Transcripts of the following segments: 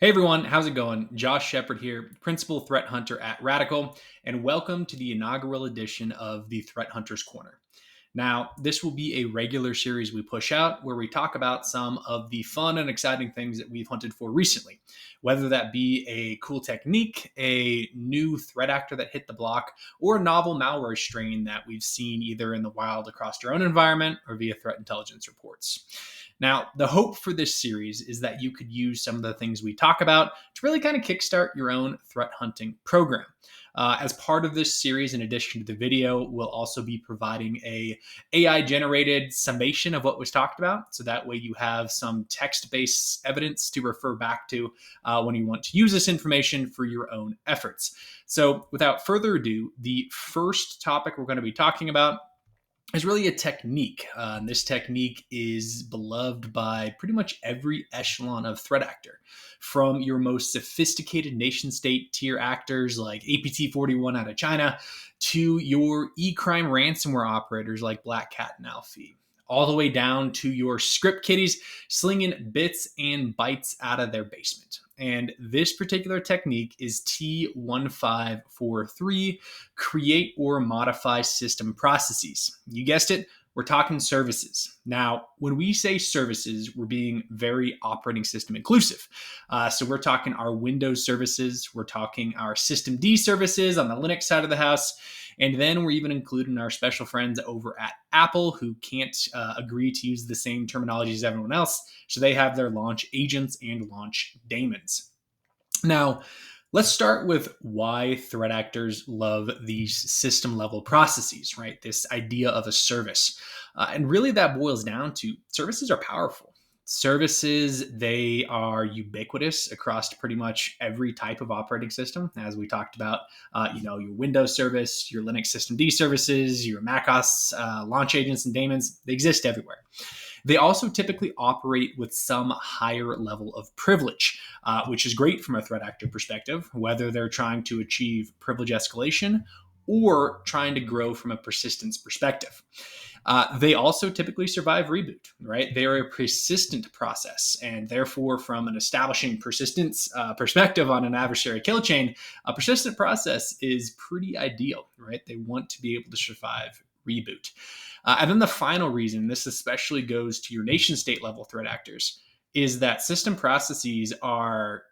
Hey everyone, how's it going? Josh Shepard here, Principal Threat Hunter at RADICL, and welcome to the inaugural edition of the Threat Hunters Corner. Now, this will be a regular series we push out where we talk about some of the fun and exciting things that we've hunted for recently, whether that be a cool technique, a new threat actor that hit the block, or a novel malware strain that we've seen either in the wild across our own environment or via threat intelligence reports. Now, the hope for this series is that you could use some of the things we talk about to really kind of kickstart your own threat hunting program. As part of this series, in addition to the video, we'll also be providing a AI generated summation of what was talked about. So that way you have some text based evidence to refer back to when you want to use this information for your own efforts. So without further ado, the first topic we're going to be talking about is really a technique. This technique is beloved by pretty much every echelon of threat actor, from your most sophisticated nation state tier actors like APT41 out of China to your e-crime ransomware operators like Black Cat and Alfie, all the way down to your script kiddies slinging bits and bytes out of their basement. And this particular technique is T1543, create or modify system processes. You guessed it, we're talking services. Now, when we say services, we're being very operating system inclusive. So we're talking our Windows services, we're talking our systemd services on the Linux side of the house, and then we're even including our special friends over at Apple who can't agree to use the same terminology as everyone else. So they have their launch agents and launch daemons. Now, let's start with why threat actors love these system level processes, right? This idea of a service. And really, that boils down to services are powerful. Services, they are ubiquitous across pretty much every type of operating system, as we talked about. Your Windows service, your Linux systemd services, your macOS launch agents and daemons, they exist everywhere. They also typically operate with some higher level of privilege, which is great from a threat actor perspective, whether they're trying to achieve privilege escalation or trying to grow from a persistence perspective. They also typically survive reboot, right? They're a persistent process. And therefore, from an establishing persistence perspective on an adversary kill chain, a persistent process is pretty ideal, right? They want to be able to survive reboot. And then the final reason, this especially goes to your nation state level threat actors, is that system processes are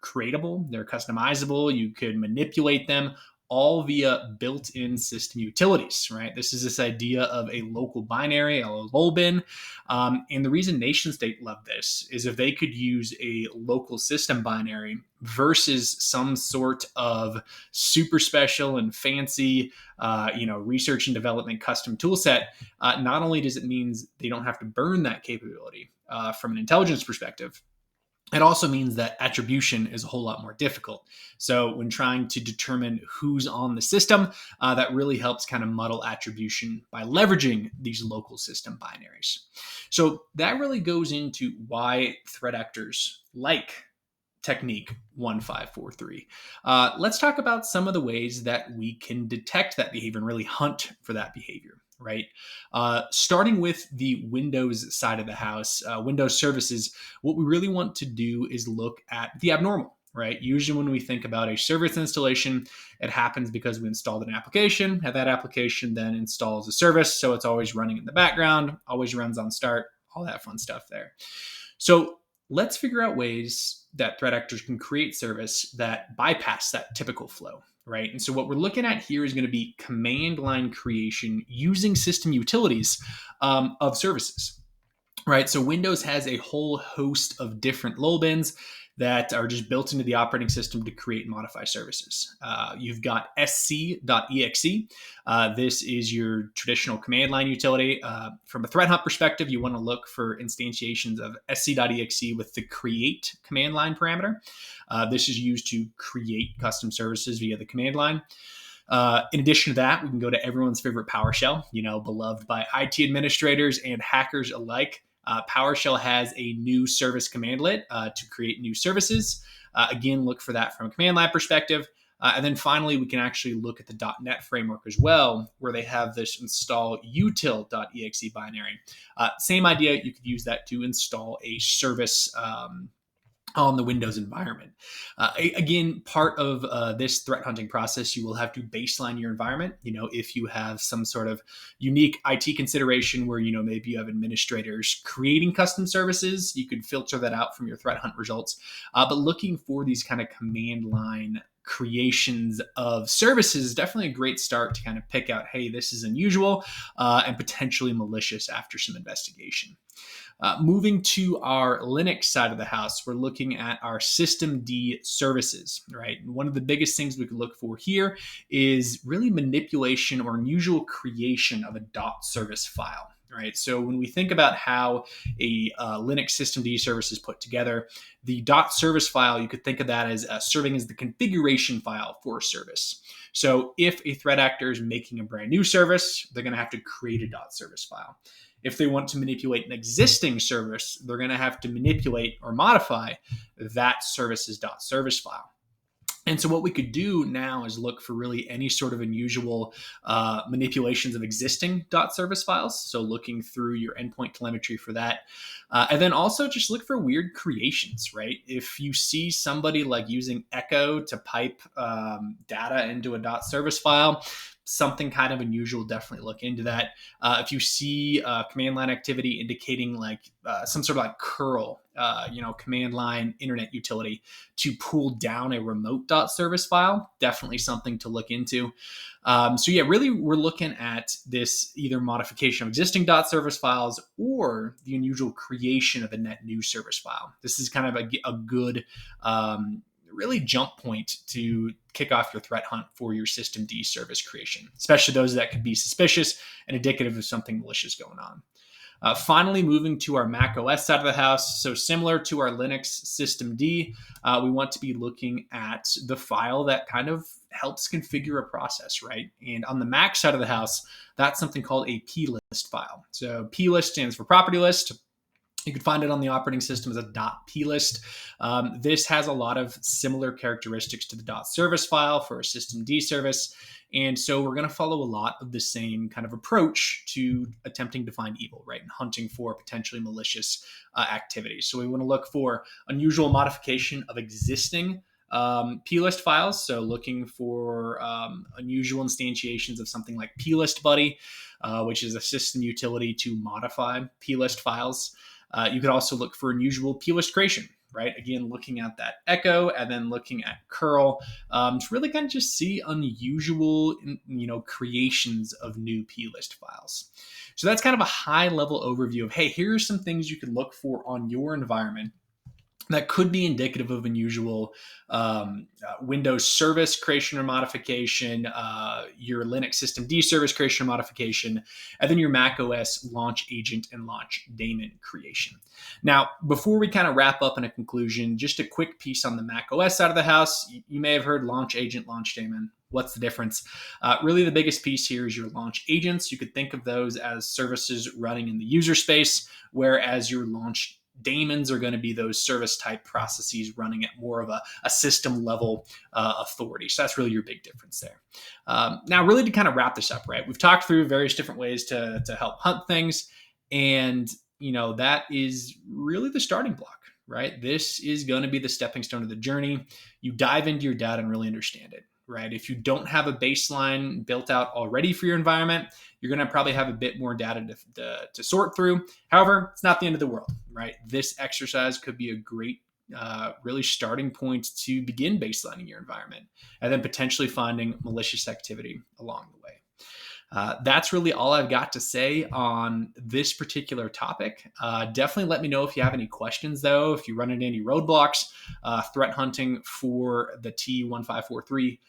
creatable, they're customizable, you could manipulate them all via built-in system utilities, right? This is this idea of a local binary, a LOL bin. And the reason nation state love this is if they could use a local system binary versus some sort of super special and fancy, research and development custom tool set, not only does it mean they don't have to burn that capability from an intelligence perspective, it also means that attribution is a whole lot more difficult. So when trying to determine who's on the system, that really helps kind of muddle attribution by leveraging these local system binaries. So that really goes into why threat actors like technique 1543. Let's talk about some of the ways that we can detect that behavior and really hunt for that behavior, right? Starting with the Windows side of the house, Windows services, what we really want to do is look at the abnormal, right? Usually when we think about a service installation, it happens because we installed an application, and that application then installs a service. So it's always running in the background, always runs on start, all that fun stuff there. So let's figure out ways that threat actors can create service that bypass that typical flow, right? And so what we're looking at here is going to be command line creation using system utilities of services, right? So Windows has a whole host of different LOL bins that are just built into the operating system to create and modify services. You've got sc.exe. This is your traditional command line utility. From a threat hunt perspective, you want to look for instantiations of sc.exe with the create command line parameter. This is used to create custom services via the command line. In addition to that, we can go to everyone's favorite PowerShell, beloved by IT administrators and hackers alike. PowerShell has a new service commandlet to create new services. Again, look for that from a command line perspective. And then finally, we can actually look at the .NET framework as well, where they have this install util.exe binary. Same idea, you could use that to install a service on the Windows environment. Again, part of this threat hunting process, you will have to baseline your environment. If you have some sort of unique IT consideration where, maybe you have administrators creating custom services, you could filter that out from your threat hunt results. But looking for these kind of command line creations of services is definitely a great start to kind of pick out, hey, this is unusual and potentially malicious after some investigation. Moving to our Linux side of the house, we're looking at our systemd services, right? And one of the biggest things we could look for here is really manipulation or unusual creation of a .service file. Right. So when we think about how a Linux systemd service is put together, the .service file, you could think of that as serving as the configuration file for a service. So if a threat actor is making a brand new service, they're going to have to create a .service file. If they want to manipulate an existing service, they're going to have to manipulate or modify that service's .service file. And so what we could do now is look for really any sort of unusual manipulations of existing .service files. So looking through your endpoint telemetry for that. And then also just look for weird creations, right? If you see somebody like using Echo to pipe data into a .service file, something kind of unusual, definitely look into that. If you see command line activity indicating like some sort of like curl, command line internet utility to pull down a remote .service file, definitely something to look into. So yeah, really we're looking at this either modification of existing .service files or the unusual creation of a net new service file. This is kind of a good really jump point to kick off your threat hunt for your systemd service creation, especially those that could be suspicious and indicative of something malicious going on. Finally, moving to our Mac OS side of the house. So similar to our Linux systemd, we want to be looking at the file that kind of helps configure a process, right? And on the Mac side of the house, that's something called a plist file. So plist stands for property list. You can find it on the operating system as a .plist. This has a lot of similar characteristics to the .service file for a systemd service. And so we're going to follow a lot of the same kind of approach to attempting to find evil, right? And hunting for potentially malicious activities. So we want to look for unusual modification of existing plist files. So looking for unusual instantiations of something like plist-buddy, which is a system utility to modify plist files. You could also look for unusual plist creation, right? Again, looking at that echo and then looking at curl to really kind of just see unusual, creations of new plist files. So that's kind of a high level overview of, hey, here are some things you can look for on your environment that could be indicative of unusual Windows service creation or modification, your Linux systemd service creation or modification, and then your Mac OS launch agent and launch daemon creation. Now, before we kind of wrap up in a conclusion, just a quick piece on the Mac OS side of the house. You may have heard launch agent, launch daemon. What's the difference? Really, the biggest piece here is your launch agents. You could think of those as services running in the user space, whereas your launch daemons are going to be those service type processes running at more of a system level authority. So that's really your big difference there. Now, really to kind of wrap this up, right? We've talked through various different ways to help hunt things. And, that is really the starting block, right? This is going to be the stepping stone of the journey. You dive into your data and really understand it. Right? If you don't have a baseline built out already for your environment, you're going to probably have a bit more data to sort through. However, it's not the end of the world, right? This exercise could be a great, really starting point to begin baselining your environment and then potentially finding malicious activity along the way. That's really all I've got to say on this particular topic. Definitely let me know if you have any questions, though, if you run into any roadblocks, threat hunting for the T1543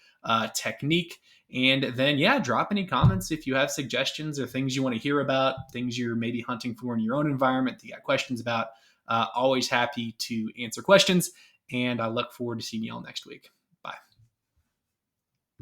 technique. And then, drop any comments if you have suggestions or things you want to hear about, things you're maybe hunting for in your own environment that you got questions about. Always happy to answer questions. And I look forward to seeing you all next week.